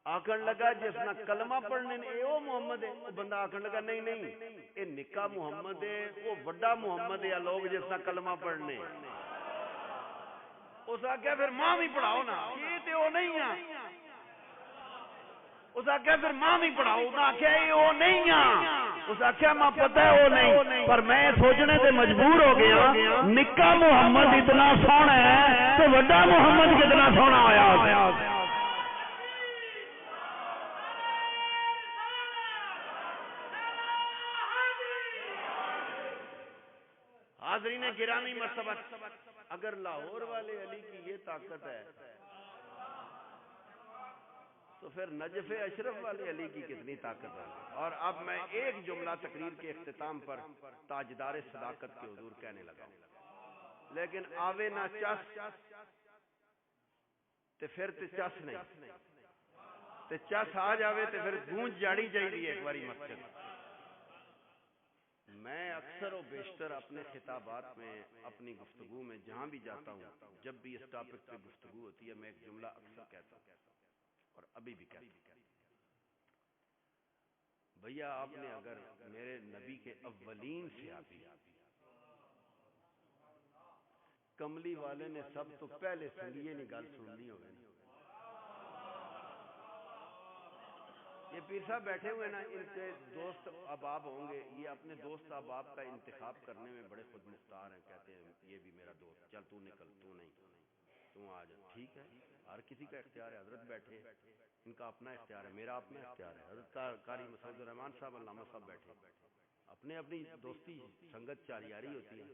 آخر لگا جس نہ کلمہ پڑھنے وہ محمد ہے. وہ بندہ آخر لگا نہیں نہیں، یہ نکا محمد ہے، وہ بڑا محمد ہے، لوگ جس نہ کلمہ پڑھنے. اس آخیا پھر ماں بھی پڑھاؤ نا، یہ تو وہ نہیں ہے. اس آخیا پھر ماں بھی پڑھاؤ. انہیں آخیا یہ وہ نہیں ہے. اس آخیا ماں پتہ ہے وہ نہیں، پر میں سوچنے سے مجبور ہو گیا نکا محمد اتنا سونا ہے تو بڑا محمد کتنا سونا ہوا. حاضرین گرامی مرتبہ، اگر لاہور والے علی کی یہ طاقت ہے تو پھر نجف اشرف والے علی کی کتنی طاقت ہے. اور اب میں ایک جملہ تقریر کے اختتام پر تاجدار صداقت کے حضور کہنے لگا ہوں، لیکن آوے نہ چس تے پھر تے چس نہیں، تے چس آ جاوے تے پھر گونج جاڑی چاہیے ایک باری مسجد. میں اکثر و بیشتر اپنے خطابات میں، اپنی گفتگو میں جہاں بھی جاتا ہوں، جب بھی اس ٹاپک پہ گفتگو ہوتی ہے میں ایک جملہ اکثر کہتا ہوں اور ابھی بھی کہتا ہوں. بھیا آپ نے اگر میرے نبی کے اولین سے آتی کملی والے نے سب تو پہلے سنگیے نہیں گل سننی ہوگی. یہ پیر صاحب بیٹھے ہوئے نا، ان کے دوست احباب ہوں گے، یہ اپنے دوست احباب کا انتخاب کرنے میں بڑے خود مختار ہیں. کہتے ہیں یہ بھی میرا دوست، چل تو نکل، تو نہیں تو آ جا. ٹھیک ہے، ہر کسی کا اختیار ہے. حضرت بیٹھے ان کا اپنا اختیار ہے، میرا اپنا اختیار ہے. حضرت قاری مسعود الرحمان صاحب علامہ صاحب بیٹھے، اپنے اپنی دوستی سنگت چاریاری ہوتی ہے.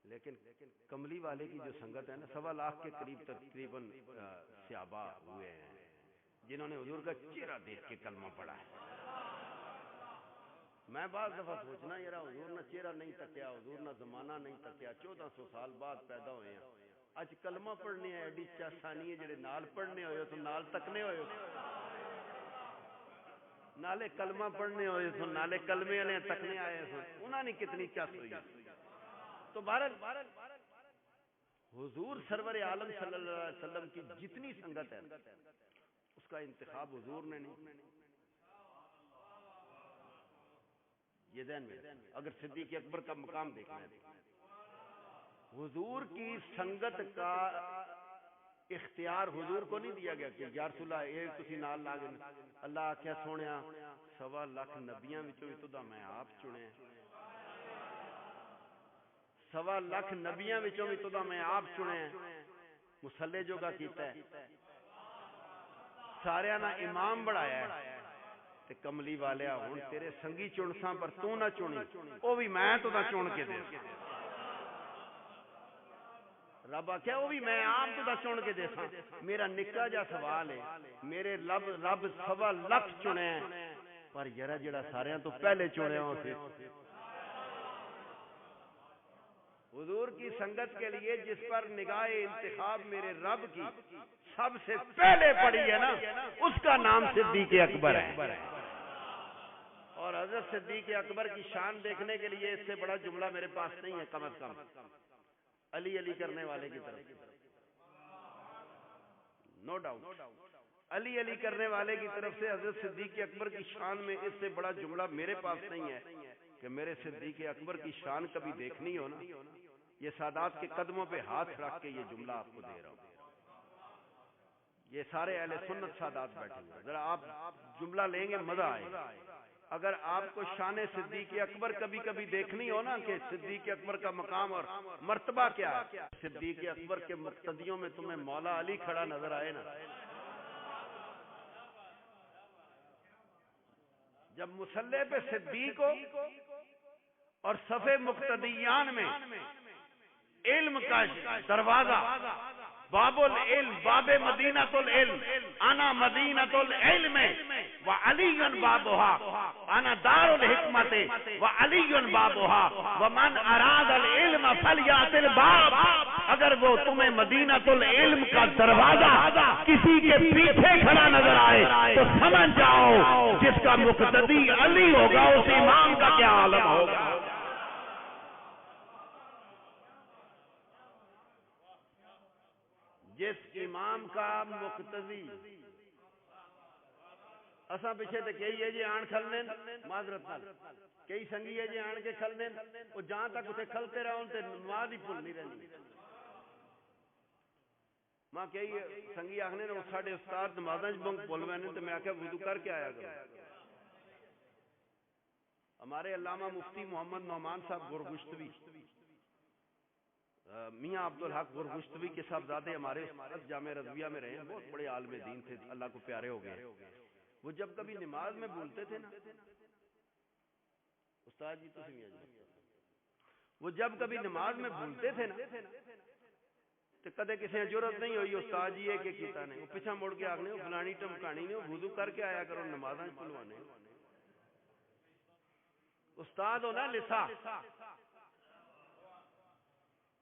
لیکن کملی والے کی جو سنگت ہے نا، 1.25 لاکھ کے قریب تقریباً صحابہ ہوئے ہیں. جنہوں نے حضور کا چہرہ دیکھ کے کلمہ پڑھا ہے. میں بعض دفعہ سوچنا یار حضور نے چہرہ نہیں تکیا, حضور نے زمانہ نہیں تکیا, 1400 سال بعد پیدا ہوئے ہیں. اج کلمہ پڑھنے ہے ایڈی چاسانی ہے, جڑے نال پڑھنے ہوئے تو نال تکنے ہوئے, نالے کلمہ پڑھنے ہوئے تو نالے کلمے والے تکنے آئے سن, انہاں نے کتنی چس ہوئی. تو بہرحال حضور سرور عالم صلی اللہ علیہ وسلم کی جتنی سنگت ہے اس کا انتخاب حضور نے نہیں. یہ ذہن میں اگر صدیق اکبر کا مقام دیکھنا ہے, حضور کی سنگت کا اختیار حضور کو نہیں دیا گیا کہ یا رسول اللہ اے تسی نال لا گئے. اللہ آکھیا سونیا 1.25 لاکھ نبیاں وچوں تو میں آپ چنے, 1.25 لاکھ نبیاں وچوں بھی تو میں آپ چنے, مصلی جو کا کیتا ہے, سارے نا امام بڑھایا ہے. تے کملی والیا ہن تیرے سنگی چنساں پر تو نہ چنی, او بھی میں تو چن کے دے. رب آخیا وہ بھی میں آپ تو چن کے دے ساں. میرا نکا جا سوال ہے, میرے رب 1.25 لاکھ چنے پر یرا جڑا سارے تو پہلے چنے ہو سی حضور کی سنگت کے لیے جس پر نگاہ انتخاب میرے رب کی سب سے پہلے پڑی ہے نا, اس کا نام صدیق اکبر ہے. اور حضرت صدیق اکبر کی شان دیکھنے کے لیے اس سے بڑا جملہ میرے پاس نہیں ہے. کم از کم علی علی کرنے والے کی طرف, نو ڈاؤٹ علی علی کرنے والے کی طرف سے حضرت صدیق اکبر کی شان میں اس سے بڑا جملہ میرے پاس نہیں ہے کہ میرے صدیق اکبر کی شان کبھی دیکھنی ہو نا, یہ سادات کے قدموں پہ ہاتھ رکھ کے یہ جملہ آپ کو دے رہا ہوں. یہ سارے اہل سنت سادات بیٹھے ہوئے, ذرا آپ جملہ لیں گے مزہ آئے گا. اگر آپ کو شان صدیق اکبر کبھی کبھی دیکھنی ہو نا کہ صدیق اکبر کا مقام اور مرتبہ کیا ہے, صدیق اکبر کے مقتدیوں میں تمہیں مولا علی کھڑا نظر آئے نا, جب مصلی پہ صدیق ہو اور صف مقتدیان میں علم کا دروازہ, باب العلم, باب مدینہ العلم, انا مدینہ العلم وعلی بابها, انا دار الحکمت وعلی بابها, ومن اراد العلم فلیات الباب. اگر وہ تمہیں مدینہ العلم کا دروازہ کسی کے پیچھے کھڑا نظر آئے تو سمجھ جاؤ جس کا مقتدی علی ہوگا اس امام کا کیا عالم ہوگا. جس امام کا مقتدی اساں پیچھے تے کئی ہے جی آن کھلنے معذرت نال, کئی سنگی ہے جی آن کے کھلنے او جہاں تک اتنے کھلتے رہو تے نماز ہی بھول نہیں رہنی. ماں کئی سنگی آخنے نے ساڈے استاد نمازاں وچ بھول گئے نے تے میں آکھیا وضو کر کے آیا کرو. ہمارے علامہ مفتی محمد نعمان صاحب گورگشتوی, میاں عبدالحق گورگشتوی کے صاحبزادے ہمارے جامع رضویہ میں رہے ہیں, بہت بڑے عالم دین تھے, اللہ کو پیارے ہو گئے. وہ جب کبھی نماز میں بھولتے تھے نا استاد جی, وہ جب کبھی نماز میں بھولتے تھے نا تو کدے کسی نے ضرورت نہیں ہوئی استاد جی یہ کہ کیتا نہیں, وہ پیچھا مڑ کے آگنے فلانی ٹمکانی نے وضو کر کے آیا کرو نمازاں پلوانے. استاد ہونا لسا,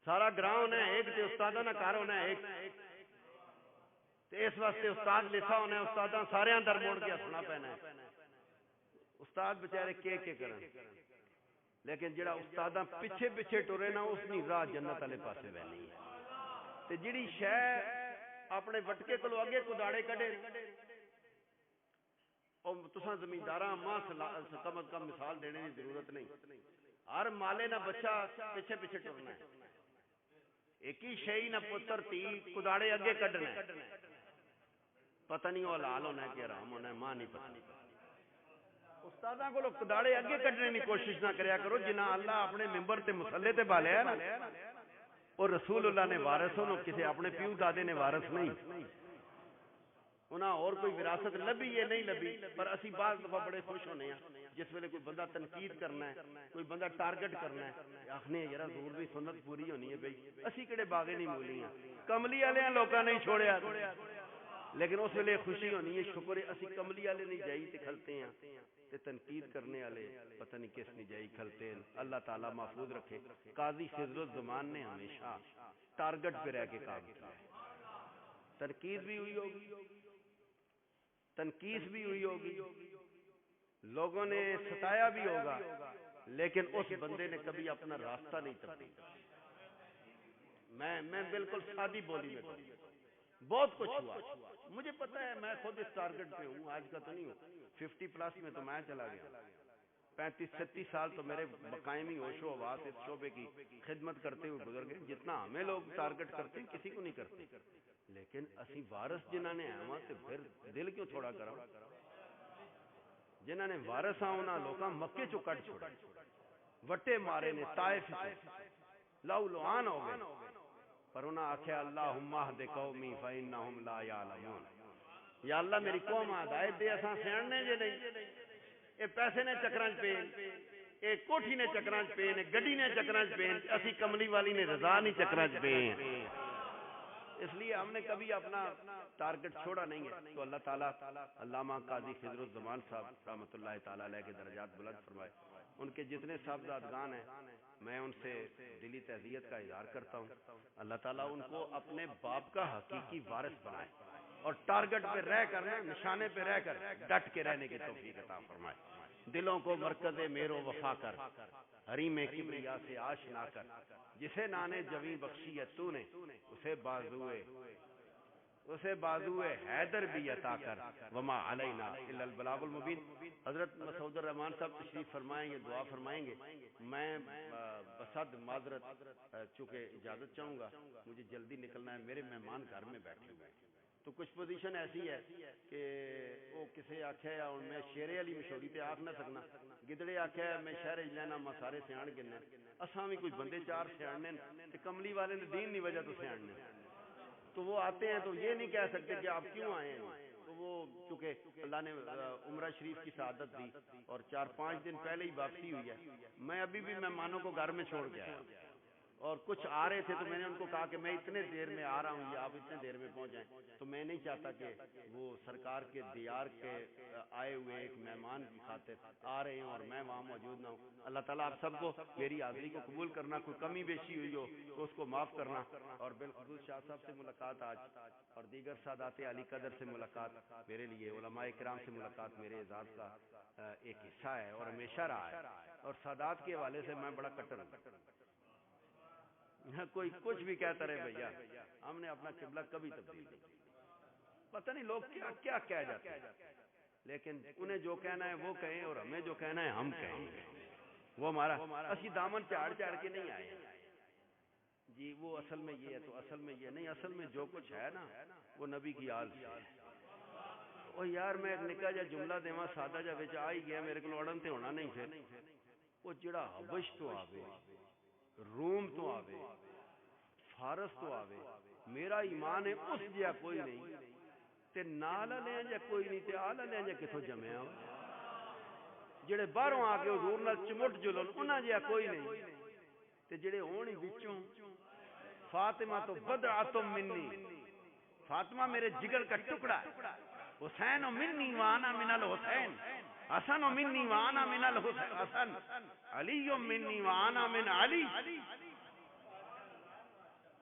سارا گراؤں ہونا ہے ایک, تے استاداں دا گھر ہونا ہے ایک, تے اس واسطے استاد لسا ہونا ہے, استاداں سارے اندر موڑ کے ہسنا پینا ہے. استاد بیچارے کے کرن, لیکن جڑا استاداں پیچھے پیچھے ٹرے نا اس دی راہ جنت والے پاسے وینی ہے. تے جڑی شے اپنے وٹکے کولو اگے کداڑے کڈے او تساں زمینداراں ماں کم از کم مثال دینے کی ضرورت نہیں. ہر مالے نہ بچہ پیچھے پیچھے ٹرنا ہے, ایک ہی شئی نہ پتر تی کداڑے اگے کڈنا ہے. پتہ نہیں وہ حلال ہونا ہے کہ حرام ہونا ہے, ماں نہیں پتہ. استاداں کو کداڑے اگے کڈنے کی کوشش نہ کریا کرو جنہاں اللہ اپنے ممبر تے مصلی تے بالیا ہے نا, اور رسول اللہ نے وارث ہو, کسی اپنے پیو دادے نے وارث نہیں. انہاں اور کوئی وراثت لبھی یہ نہیں لبھی, پر اسی بعض دفعہ بڑے خوش ہونے ہیں جس ویلے کوئی بندہ تنقید کرنا ہے, کوئی بندہ ٹارگٹ کرنا ہے, آخنے یار ضرور بھی سنت پوری ہونی ہے بھائی, اسی کڑے باغے نہیں مولی ہیں. کملی والے لوکاں نہیں چھوڑیا, لیکن اس ویلے خوشی ہونی ہے شکر ہے اسی کملی والے نہیں جائی تے کھلتے ہیں تے تنقید کرنے والے پتہ نہیں کس نہیں جائی کھلتے ہیں. اللہ تعالیٰ محفوظ رکھے. قاضی فضل الزمان نے ہمیشہ ٹارگٹ پہ رہ کے کام کیا ہے. تنقید بھی ہوئی ہوگی, تنقید بھی ہوئی ہوگی, لوگوں نے ستایا بھی ہوگا, لیکن اس بندے نے کبھی اپنا راستہ نہیں تبدیل کیا. میں بالکل سادی بولی میں کہوں, بہت کچھ ہوا مجھے پتہ ہے. میں خود اس ٹارگٹ پہ ہوں, آج کا تو نہیں ہوں, 50+ میں تو میں چلا گیا. 35-36 سال تو میرے قائمی ہوش و حواس اس شعبے کی خدمت کرتے ہوئے گزر گئے. جتنا ہمیں لوگ ٹارگٹ کرتے ہیں کسی کو نہیں کرتے, لیکن اسی وارث جنہاں نے آواں تے پھر دل کیوں تھوڑا کرا. جنہاں نے وارث آونا لوکاں مکے چو کٹ چھوڑا, وٹے مارے نے طائف لو لعان ہو گئے, پر انہاں آکھیا اللہم اہد قومی فانہم لا یعلمون. یا اللہ میری قوم ہدایت دے, اساں سیاںنے جے نہیں. اے پیسے نے چکراں چ پین, اے کوٹھی نے چکراں چ پین, گڈی نے چکراں چ پین, اسی کملی والی نے رضا نہیں چکراں چ پین. اس لیے ہم نے کبھی اپنا ٹارگٹ چھوڑا نہیں ہے. تو اللہ تعالیٰ علامہ قاضی خضر الزمان صاحب رحمۃ اللہ تعالیٰ علیہ کے درجات بلند فرمائے. ان کے جتنے صاحبزادگان ہیں میں ان سے دلی تعزیت کا اظہار کرتا ہوں. اللہ تعالیٰ ان کو اپنے باپ کا حقیقی وارث بنائے اور ٹارگٹ پہ رہ کر, نشانے پہ رہ کر ڈٹ کے رہنے کی توفیق عطا فرمائے. دلوں کو مرکز میر و وفا کر, حریم کبریا سے آشنا کر, جسے نانے جویں بخشی ہے تو نے, اسے بازوئے حیدر بھی عطا کر, وما علینا الا البلاغ المبین. حضرت مسعود الرحمان صاحب تشریف فرمائیں گے, دعا فرمائیں گے. میں بصد معذرت چونکہ اجازت چاہوں گا, مجھے جلدی نکلنا ہے, میرے مہمان گھر میں بیٹھے ہوئے ہیں. تو کچھ پوزیشن ایسی ہے کہ وہ کسے آکھیا ہے, اور میں شیرے علی مشہوری تے آکھ نہ سکنا, گدڑے آکھیا ہے میں شہر لینا ما سارے سیاں گنے, اساں بھی کوئی بندے 4 سیاںنے تے کملی والے نے دین نہیں وجہ تو سیاںنے, تو وہ آتے ہیں تو یہ نہیں کہہ سکتے کہ آپ کیوں آئے ہیں. تو وہ چونکہ اللہ نے عمرہ شریف کی سعادت دی اور 4-5 دن پہلے ہی واپسی ہوئی ہے, میں ابھی بھی مہمانوں کو گھر میں چھوڑ کے آیا, اور کچھ آ رہے تھے تو میں نے ان کو کہا کہ میں اتنے دیر میں آ رہا ہوں یا آپ اتنے دیر میں پہنچ جائیں. تو میں نہیں چاہتا کہ وہ سرکار کے دیار کے آئے ہوئے ایک مہمان کی خاطر آ رہے ہوں اور میں وہاں موجود نہ ہوں. اللہ تعالیٰ آپ سب کو میری حاضری کو قبول کرنا, کوئی کمی بیشی ہوئی ہو تو اس کو معاف کرنا. اور بالخصوص شاہ صاحب سے ملاقات آج اور دیگر سادات علی قدر سے ملاقات میرے لیے, علماء کرام سے ملاقات میرے اعزاز کا ایک حصہ ہے اور ہمیشہ رہا ہے. اور سادات کے حوالے سے میں بڑا کٹر ہوں, کوئی کچھ بھی کہتا رہے بھیا, ہم نے اپنا قبلہ کبھی تبدیل نہیں. پتہ نہیں لوگ کیا کیا کہہ جاتے ہیں, لیکن انہیں جو کہنا ہے وہ کہیں اور ہمیں جو کہنا ہے ہم کہیں. وہ ہمارا اسی دامن چاڑ چاڑ کے نہیں آئے جی وہ اصل میں یہ ہے تو اصل میں یہ نہیں, اصل میں جو کچھ ہے نا وہ نبی کی آل سے ہے. او یار میں ایک نکا جا جملہ دیواں سادہ جا وچ آ ہی گیا, میرے کو اڑن تے ہونا نہیں پھر. وہ جڑا حبش تو آوے, روم تو آوے, فارس تو آوے, میرا ایمان ہے اس جیا کوئی نہیں تے نال لے جا کوئی نہیں تے آل لے جا کتھوں جمیا ہو. جڑے باہروں آ کے حضور نال چمٹ جلن انہاں جیا کوئی نہیں تے جڑے ہون ہی وچوں. فاطمہ تو بضعۃ منی, فاطمہ میرے جگر کا ٹکڑا ہے. حسین منی وانا من الحسین, حسن منی وانا من الحسن, علی منی وانا من علی.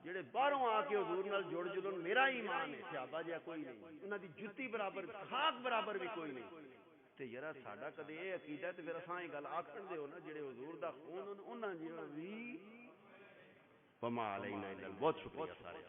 جڑے باہروں آ کے حضور نال جڑ جلن میرا ایمان ہے, صحابہ جا کوئی نہیں, انہاں دی جُتی برابر خاک برابر بھی کوئی نہیں. تے یارا ساڈا کدے یہ عقیدہ ہے تے پھر اساں یہ گل آکھن دے ہو نا جڑے حضور دا خون انہاں جڑا وی وما علینا الا. بہت شکریہ سارے.